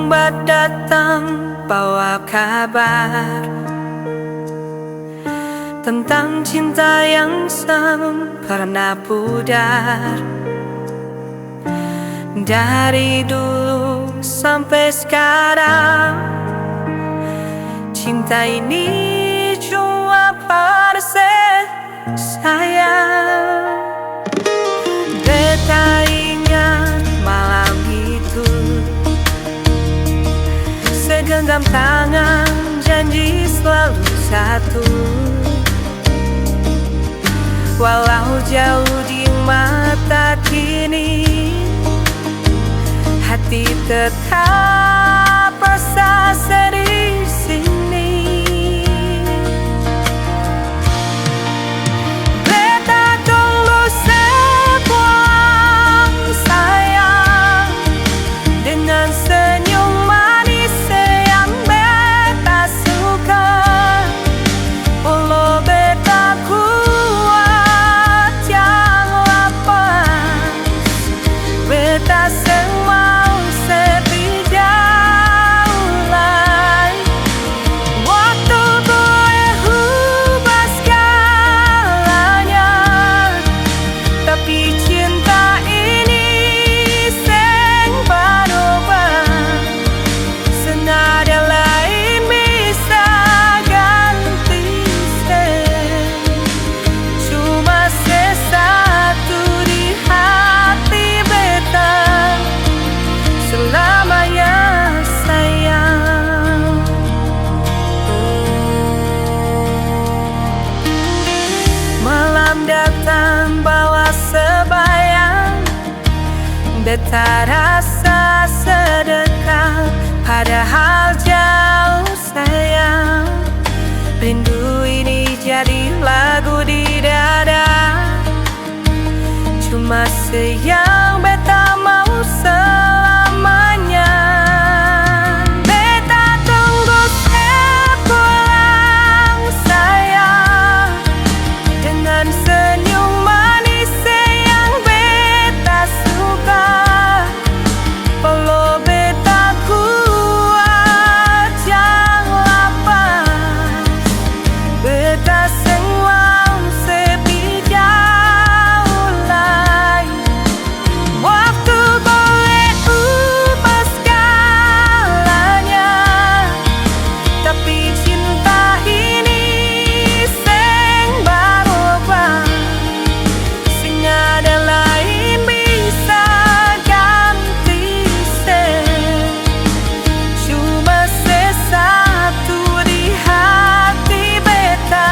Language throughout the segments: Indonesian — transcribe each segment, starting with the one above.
lambat datang bawa kabar tentang cinta yang sempurna pudar. Dari dulu sampai sekarang, cinta ini cuma pada saya. Beta ingat malam itu, segenggam tangan, janji selalu satu. Walau jauh di mata kini, hati tetap rasa di sini. Beta tunggu sepulang sayang, dengan senyum manis yang beta suka. Walau beta kuat yang lapas, beta semua sepi jauh lagi. Waktu boleh ubah segalanya, tapi cinta ini seng berubah. Senada lain bisa ganti seng, cuma sesatu di hati beta selamanya sayang. Malam datang bawa sebayang, beta rasa sedekat, padahal jauh sayang. Rindu ini jadi lagu di dada, cuma sayang beta mau selamanya. Beta tunggu sepulang sayang, dengan senyum manis yang beta suka. Walau beta kuat yang lapas, beta semua sepi jauh lagi. Waktu boleh ubah segalanya, tapi cinta ini seng berubah. Sing ada lain bisa ganti seng, cuma sesatu di hati beta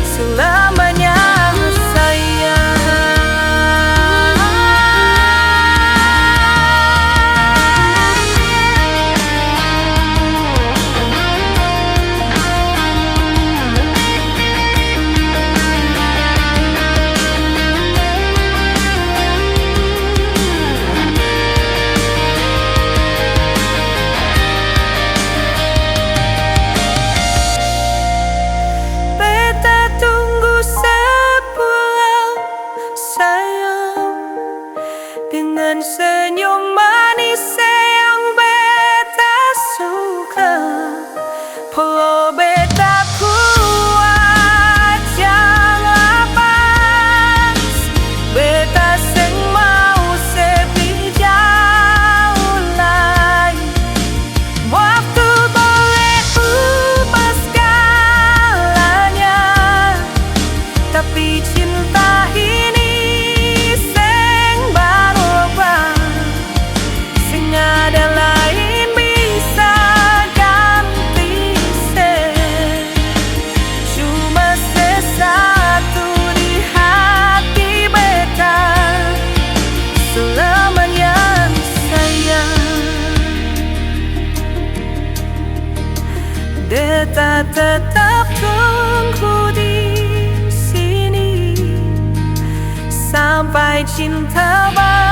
selamanya sayang. Beta tunggu sepulang sayang, dengan senyum manis yang beta suka. Walau beta kuat yang lapas, beta seng mau sepi jauh lagi. Waktu boleh ubah segalanya, tapi cinta ini seng berubah. Sing ada lain bisa ganti seng, cuma sesatu di hati beta selamanya sayang. Beta tetap tunggu di sini sampai cinta baru